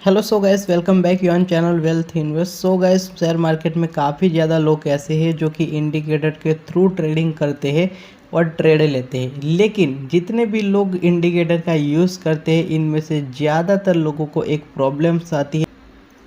Hello so guys, welcome back you on channel wealth invest. So guys, share market में काफ़ी ज़्यादा लोग ऐसे हैं जो कि इंडिकेटर के थ्रू ट्रेडिंग करते हैं और ट्रेड लेते हैं। लेकिन जितने भी लोग इंडिकेटर का यूज़ करते हैं, इनमें से ज़्यादातर लोगों को एक प्रॉब्लम्स आती है।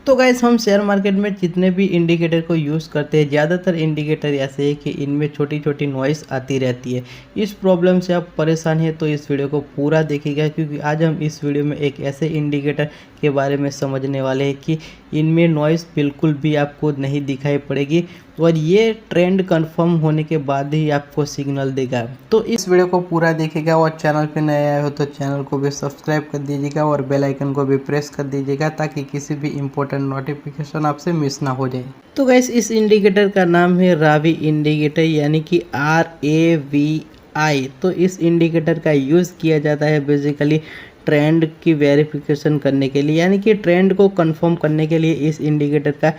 तो गाइस, हम शेयर मार्केट में जितने भी इंडिकेटर को यूज़ करते हैं, ज़्यादातर इंडिकेटर ऐसे है कि इनमें छोटी छोटी नॉइस आती रहती है। इस प्रॉब्लम से आप परेशान हैं तो इस वीडियो को पूरा देखिएगा, क्योंकि आज हम इस वीडियो में एक ऐसे इंडिकेटर के बारे में समझने वाले हैं कि इनमें नॉइस बिल्कुल भी आपको नहीं दिखाई पड़ेगी और ये ट्रेंड कंफर्म होने के बाद ही आपको सिग्नल देगा। तो इस वीडियो को पूरा देखिएगा और चैनल पे नए आए हो तो चैनल को भी सब्सक्राइब कर दीजिएगा और बेल आइकन को भी प्रेस कर दीजिएगा ताकि किसी भी इम्पोर्टेंट नोटिफिकेशन आपसे मिस ना हो जाए। तो गैस, इस इंडिकेटर का नाम है रावी इंडिकेटर, यानी कि RAVI। तो इस इंडिकेटर का यूज़ किया जाता है बेसिकली ट्रेंड की वेरिफिकेशन करने के लिए, यानी कि ट्रेंड को कंफर्म करने के लिए इस इंडिकेटर का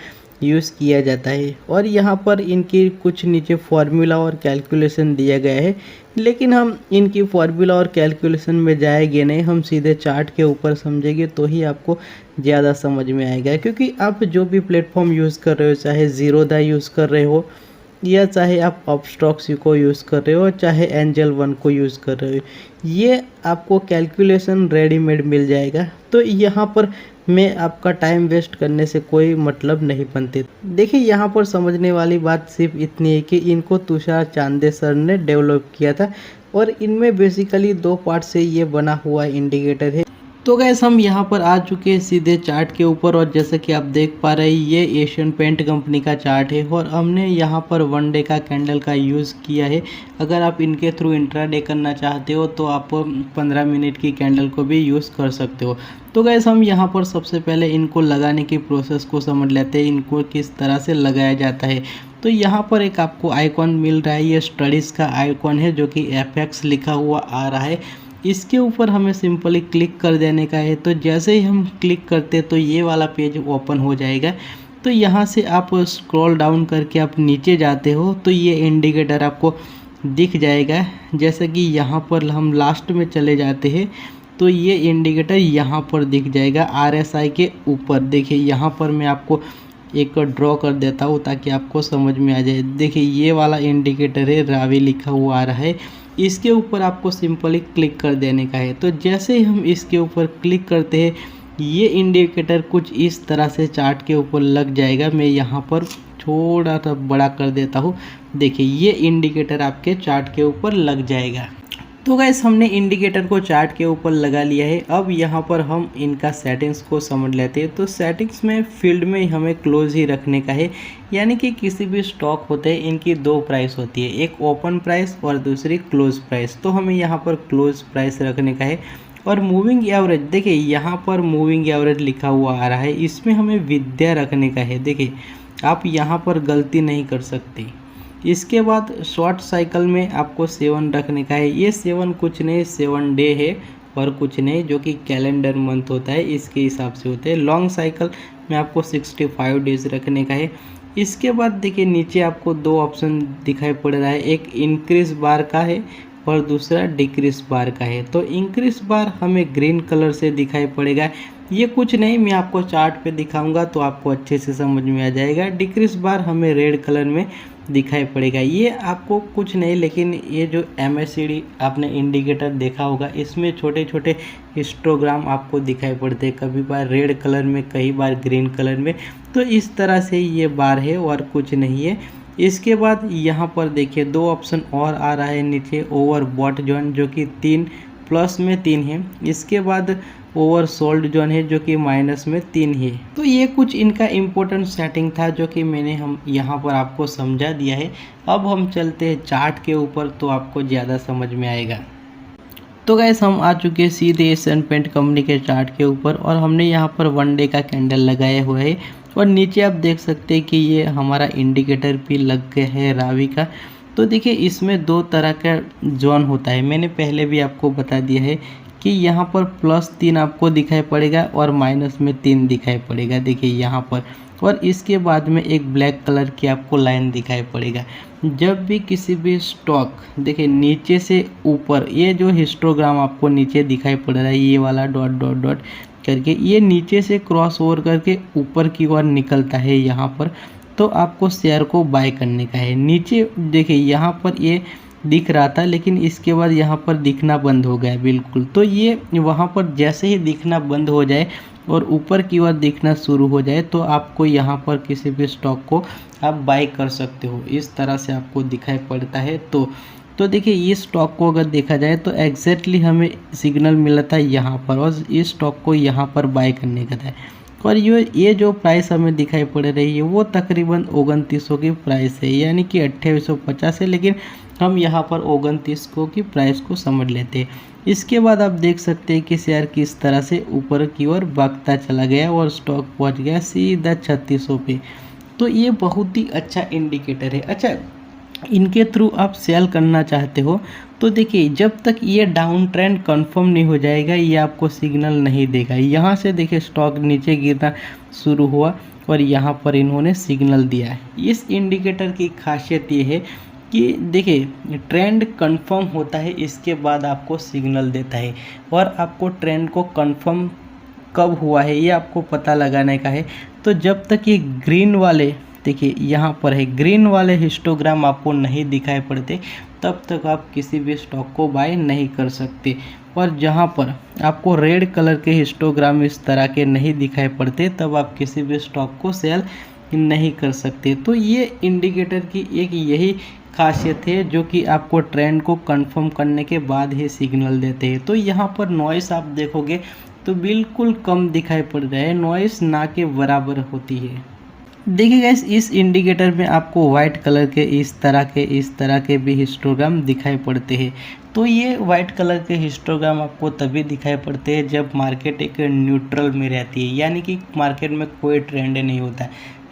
यूज़ किया जाता है। और यहाँ पर इनकी कुछ नीचे फार्मूला और कैलकुलेशन दिया गया है, लेकिन हम इनकी फार्मूला और कैलकुलेशन में जाएंगे नहीं, हम सीधे चार्ट के ऊपर समझेंगे तो ही आपको ज़्यादा समझ में आएगा। क्योंकि आप जो भी प्लेटफॉर्म यूज़ कर रहे हो, चाहे ज़ीरोधा यूज़ कर रहे हो या चाहे आप अपस्टॉक्स को यूज़ कर रहे हो, चाहे एंजल वन को यूज़ कर रहे हो, ये आपको कैलकुलेशन रेडीमेड मिल जाएगा। तो यहाँ पर मैं आपका टाइम वेस्ट करने से कोई मतलब नहीं बनती। देखिए, यहाँ पर समझने वाली बात सिर्फ इतनी है कि इनको तुषार चांदे सर ने डेवलप किया था और इनमें बेसिकली दो पार्ट से ये बना हुआ इंडिकेटर है। तो गैस, हम यहाँ पर आ चुके हैं सीधे चार्ट के ऊपर और जैसे कि आप देख पा रहे हैं, ये एशियन पेंट कंपनी का चार्ट है और हमने यहाँ पर वन डे का कैंडल का यूज़ किया है। अगर आप इनके थ्रू इंट्राडे करना चाहते हो तो आप 15 मिनट की कैंडल को भी यूज़ कर सकते हो। तो गैस, हम यहाँ पर सबसे पहले इनको लगाने की प्रोसेस को समझ लेते हैं, इनको किस तरह से लगाया जाता है। तो यहाँ पर एक आपको आइकॉन मिल रहा है, ये स्टडीज़ का आइकॉन है जो कि FX लिखा हुआ आ रहा है। इसके ऊपर हमें सिंपली क्लिक कर देने का है। तो जैसे ही हम क्लिक करते तो ये वाला पेज ओपन हो जाएगा। तो यहाँ से आप स्क्रॉल डाउन करके आप नीचे जाते हो तो ये इंडिकेटर आपको दिख जाएगा। जैसे कि यहाँ पर हम लास्ट में चले जाते हैं तो ये इंडिकेटर यहाँ पर दिख जाएगा RSI के ऊपर। देखिए, यहाँ पर मैं आपको एक ड्रॉ कर देता हूँ ताकि आपको समझ में आ जाए। देखिए, ये वाला इंडिकेटर है, रावी लिखा हुआ आ रहा है। इसके ऊपर आपको सिंपली क्लिक कर देने का है। तो जैसे ही हम इसके ऊपर क्लिक करते हैं, ये इंडिकेटर कुछ इस तरह से चार्ट के ऊपर लग जाएगा। मैं यहाँ पर थोड़ा सा बड़ा कर देता हूँ। देखिए, ये इंडिकेटर आपके चार्ट के ऊपर लग जाएगा। तो गाइस, हमने इंडिकेटर को चार्ट के ऊपर लगा लिया है। अब यहाँ पर हम इनका सेटिंग्स को समझ लेते हैं। तो सेटिंग्स में फील्ड में हमें क्लोज ही रखने का है, यानी कि किसी भी स्टॉक होते हैं इनकी दो प्राइस होती है, एक ओपन प्राइस और दूसरी क्लोज प्राइस। तो हमें यहाँ पर क्लोज प्राइस रखने का है। और मूविंग एवरेज, देखिए यहाँ पर मूविंग एवरेज लिखा हुआ आ रहा है, इसमें हमें विद्या रखने का है। देखिए, आप यहाँ पर गलती नहीं कर सकते। इसके बाद शॉर्ट साइकिल में आपको 7 रखने का है। ये 7 कुछ नहीं, 7 डे है और कुछ नहीं, जो कि कैलेंडर मंथ होता है इसके हिसाब से होते हैं। लॉन्ग साइकिल में आपको 65 डेज रखने का है। इसके बाद देखिए, नीचे आपको दो ऑप्शन दिखाई पड़ रहा है, एक इंक्रीज बार का है और दूसरा डिक्रीज बार का है। तो इंक्रीज बार हमें ग्रीन कलर से दिखाई पड़ेगा। ये कुछ नहीं, मैं आपको चार्ट पे दिखाऊंगा तो आपको अच्छे से समझ में आ जाएगा। डिक्रीज बार हमें रेड कलर में दिखाई पड़ेगा। ये आपको कुछ नहीं, लेकिन ये जो MACD आपने इंडिकेटर देखा होगा, इसमें छोटे छोटे हिस्टोग्राम आपको दिखाई पड़ते हैं, कभी बार रेड कलर में, कई बार ग्रीन कलर में। तो इस तरह से ये बार है और कुछ नहीं है। इसके बाद यहाँ पर देखिए, दो ऑप्शन और आ रहा है नीचे, ओवर बॉट जोन जो कि 3 प्लस में 3 है। इसके बाद ओवर सोल्ड जोन है जो कि माइनस में 3 है। तो ये कुछ इनका इम्पोर्टेंट सेटिंग था जो कि मैंने हम यहाँ पर आपको समझा दिया है। अब हम चलते हैं चार्ट के ऊपर तो आपको ज़्यादा समझ में आएगा। तो गैस, हम आ चुके हैं सीधे एशियन पेंट कंपनी के चार्ट के ऊपर और हमने यहाँ पर वन डे का कैंडल लगाया हुआ है और नीचे आप देख सकते हैं कि ये हमारा इंडिकेटर भी लग गया है रावी का। तो देखिए, इसमें दो तरह का जोन होता है, मैंने पहले भी आपको बता दिया है कि यहाँ पर +3 आपको दिखाई पड़ेगा और माइनस में 3 दिखाई पड़ेगा। देखिए यहाँ पर, और इसके बाद में एक ब्लैक कलर की आपको लाइन दिखाई पड़ेगा। जब भी किसी भी स्टॉक, देखिए नीचे से ऊपर, ये जो हिस्टोग्राम आपको नीचे दिखाई पड़ रहा है, ये वाला डॉट डॉट डॉट, करके ये नीचे से क्रॉस ओवर करके ऊपर की ओर निकलता है यहाँ पर, तो आपको शेयर को बाय करने का है। नीचे देखिए यहाँ पर ये दिख रहा था, लेकिन इसके बाद यहाँ पर दिखना बंद हो गया बिल्कुल। तो ये वहाँ पर जैसे ही दिखना बंद हो जाए और ऊपर की ओर दिखना शुरू हो जाए, तो आपको यहाँ पर किसी भी स्टॉक को आप बाय कर सकते हो। इस तरह से आपको दिखाई पड़ता है। तो देखिए इस स्टॉक को अगर देखा जाए तो एग्जैक्टली हमें सिग्नल मिला था यहाँ पर, और इस स्टॉक को यहाँ पर बाय करने का था। और ये जो प्राइस हमें दिखाई पड़ रही है वो तकरीबन 2900 की प्राइस है, यानी कि 2850 है, लेकिन हम यहाँ पर 2900 की प्राइस को समझ लेते हैं। इसके बाद आप देख सकते हैं कि शेयर किस तरह से ऊपर की ओर भागता चला गया और स्टॉक पहुँच गया सीधा 3600 पे। तो ये बहुत ही अच्छा इंडिकेटर है। अच्छा, इनके थ्रू आप सेल करना चाहते हो तो देखिए जब तक ये डाउन ट्रेंड कंफर्म नहीं हो जाएगा ये आपको सिग्नल नहीं देगा। यहाँ से देखिए स्टॉक नीचे गिरना शुरू हुआ और यहाँ पर इन्होंने सिग्नल दिया है। इस इंडिकेटर की खासियत ये है कि देखिए ट्रेंड कंफर्म होता है, इसके बाद आपको सिग्नल देता है, और आपको ट्रेंड को कंफर्म कब हुआ है ये आपको पता लगाने का है। तो जब तक ये ग्रीन वाले, देखिए यहाँ पर है, ग्रीन वाले हिस्टोग्राम आपको नहीं दिखाई पड़ते तब तक आप किसी भी स्टॉक को बाय नहीं कर सकते। और जहाँ पर आपको रेड कलर के हिस्टोग्राम इस तरह के नहीं दिखाई पड़ते तब आप किसी भी स्टॉक को सेल नहीं कर सकते। तो ये इंडिकेटर की एक यही खासियत है जो कि आपको ट्रेंड को कंफर्म करने के बाद ही सिग्नल देते हैं। तो यहाँ पर नॉइस आप देखोगे तो बिल्कुल कम दिखाई पड़ रहा है, नॉइस ना के बराबर होती है। देखिए गाइस इस इंडिकेटर में आपको वाइट कलर के इस तरह के भी हिस्टोग्राम दिखाई पड़ते हैं। तो ये वाइट कलर के हिस्टोग्राम आपको तभी दिखाई पड़ते हैं जब मार्केट एक न्यूट्रल में रहती है, यानी कि मार्केट में कोई ट्रेंड नहीं होता,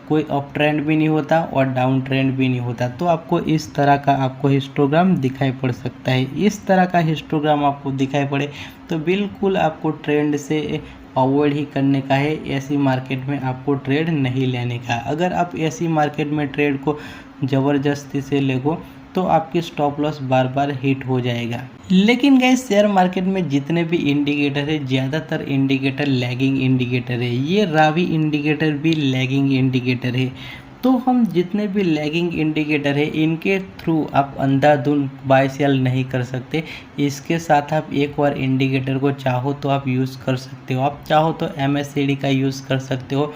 कोई अप ट्रेंड भी नहीं होता और डाउन ट्रेंड भी नहीं होता। तो आपको इस तरह का आपको हिस्टोग्राम दिखाई पड़ सकता है। इस तरह का हिस्टोग्राम आपको दिखाई पड़े तो बिल्कुल आपको ट्रेंड से अवॉइड ही करने का है, ऐसी मार्केट में आपको ट्रेड नहीं लेने का। अगर आप ऐसी मार्केट में ट्रेड को ज़बरदस्ती से लेगो तो आपकी स्टॉप लॉस बार बार हिट हो जाएगा। लेकिन गाइस शेयर मार्केट में जितने भी इंडिकेटर है ज़्यादातर इंडिकेटर लैगिंग इंडिकेटर है। ये रावी इंडिकेटर भी लैगिंग इंडिकेटर है। तो हम जितने भी लैगिंग इंडिकेटर है इनके थ्रू आप अंधाधुंध बाय सेल नहीं कर सकते। इसके साथ आप एक और इंडिकेटर को चाहो तो आप यूज़ कर सकते हो। आप चाहो तो MACD का यूज़ कर सकते हो,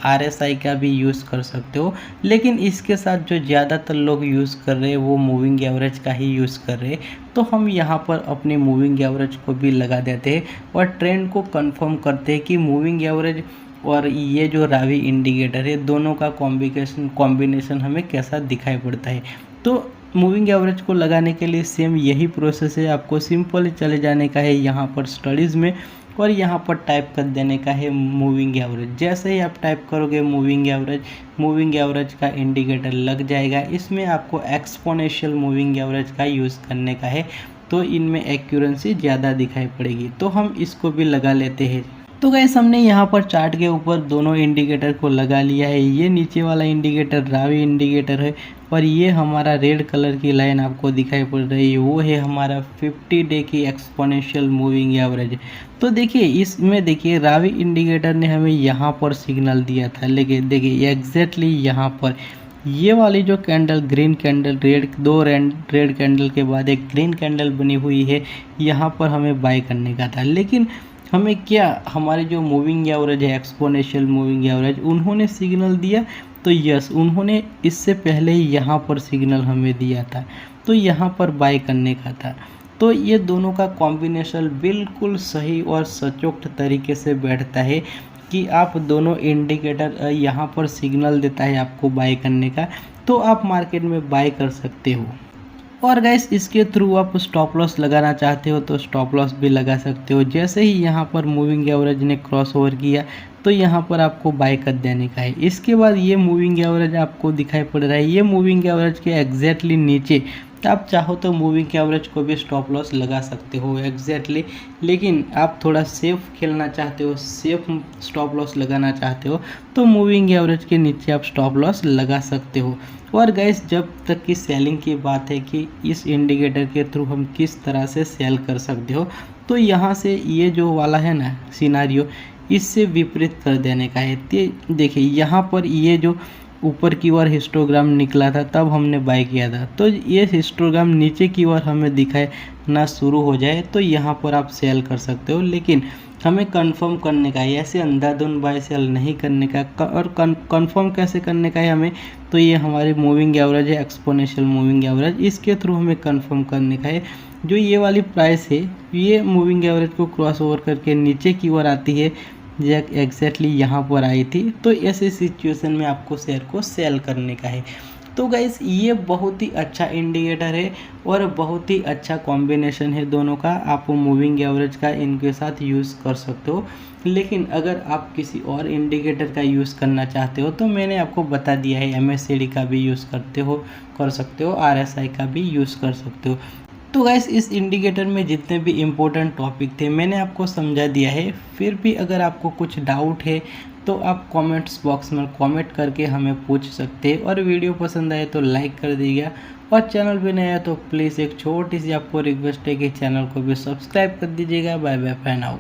RSI का भी यूज़ कर सकते हो, लेकिन इसके साथ जो ज़्यादातर लोग यूज़ कर रहे हैं वो मूविंग एवरेज का ही यूज़ कर रहे हैं। तो हम यहाँ पर अपने मूविंग एवरेज को भी लगा देते हैं और ट्रेंड को कंफर्म करते हैं कि मूविंग एवरेज और ये जो रावी इंडिकेटर है दोनों का कॉम्बिनेशन हमें कैसा दिखाई पड़ता है। तो मूविंग एवरेज को लगाने के लिए सेम यही प्रोसेस है। आपको सिंपल चले जाने का है यहाँ पर स्टडीज़ में और यहाँ पर टाइप कर देने का है मूविंग एवरेज। जैसे ही आप टाइप करोगे मूविंग एवरेज का इंडिकेटर लग जाएगा। इसमें आपको एक्सपोनेंशियल मूविंग एवरेज का यूज़ करने का है, तो इनमें एक्यूरेंसी ज़्यादा दिखाई पड़ेगी। तो हम इसको भी लगा लेते हैं। तो गाइस हमने यहाँ पर चार्ट के ऊपर दोनों इंडिकेटर को लगा लिया है। ये नीचे वाला इंडिकेटर रावी इंडिकेटर है और ये हमारा रेड कलर की लाइन आपको दिखाई पड़ रही है वो है हमारा 50 डे की एक्सपोनेंशियल मूविंग एवरेज। तो देखिए इसमें देखिए रावी इंडिकेटर ने हमें यहाँ पर सिग्नल दिया था, लेकिन देखिए एग्जैक्टली यहाँ पर ये वाली जो candle green candle red candle के बाद एक ग्रीन कैंडल बनी हुई है, यहाँ पर हमें बाय करने का था। लेकिन हमें क्या हमारे जो मूविंग एवरेज है एक्सपोनेंशियल मूविंग एवरेज उन्होंने सिग्नल दिया, तो यस उन्होंने इससे पहले ही यहाँ पर सिग्नल हमें दिया था, तो यहाँ पर बाय करने का था। तो ये दोनों का कॉम्बिनेशन बिल्कुल सही और सचोट तरीके से बैठता है कि आप दोनों इंडिकेटर यहाँ पर सिग्नल देता है आपको बाय करने का, तो आप मार्केट में बाय कर सकते हो। और गाइस इसके थ्रू आप स्टॉप लॉस लगाना चाहते हो तो स्टॉप लॉस भी लगा सकते हो। जैसे ही यहाँ पर मूविंग एवरेज ने क्रॉस ओवर किया तो यहाँ पर आपको बाय कर देने का है। इसके बाद ये मूविंग एवरेज आपको दिखाई पड़ रहा है, ये मूविंग एवरेज के एग्जैक्टली नीचे आप चाहो तो मूविंग एवरेज को भी स्टॉप लॉस लगा सकते हो एग्जैक्टली, लेकिन आप थोड़ा सेफ खेलना चाहते हो, सेफ स्टॉप लॉस लगाना चाहते हो तो मूविंग एवरेज के नीचे आप स्टॉप लॉस लगा सकते हो। और गाइस जब तक की सेलिंग की बात है कि इस इंडिकेटर के थ्रू हम किस तरह से सेल कर सकते हो, तो यहाँ से ये जो वाला है ना सिनारियो, इससे विपरीत कर देने का है। देखिए यहाँ पर ये जो ऊपर की ओर हिस्टोग्राम निकला था तब हमने बाय किया था, तो ये हिस्टोग्राम नीचे की ओर हमें दिखाए ना शुरू हो जाए तो यहाँ पर आप सेल कर सकते हो। लेकिन हमें कंफर्म करने का है, ऐसे अंधाधुंध बाय सेल नहीं करने का। और कंफर्म कैसे करने का है हमें, तो ये हमारी मूविंग एवरेज है, एक्सपोनेंशियल मूविंग एवरेज, इसके थ्रू हमें कंफर्म करने का है। जो ये वाली प्राइस है ये मूविंग एवरेज को क्रॉस ओवर करके नीचे की ओर आती है, एग्जैक्टली यहाँ पर आई थी, तो ऐसे सिचुएशन में आपको शेयर को सेल करने का है। तो गाइस ये बहुत ही अच्छा इंडिकेटर है और बहुत ही अच्छा कॉम्बिनेशन है दोनों का। आप मूविंग एवरेज का इनके साथ यूज़ कर सकते हो। लेकिन अगर आप किसी और इंडिकेटर का यूज़ करना चाहते हो तो मैंने आपको बता दिया है, MACD का भी यूज़ कर सकते हो, RSI का भी यूज़ कर सकते हो। तो गाइस इस इंडिकेटर में जितने भी इम्पोर्टेंट टॉपिक थे मैंने आपको समझा दिया है। फिर भी अगर आपको कुछ डाउट है तो आप कमेंट्स बॉक्स में कमेंट करके हमें पूछ सकते हैं। और वीडियो पसंद आए तो लाइक कर दीजिएगा, और चैनल पे नया है तो प्लीज़ एक छोटी सी आपको रिक्वेस्ट है कि चैनल को भी सब्सक्राइब कर दीजिएगा। Bye bye for now.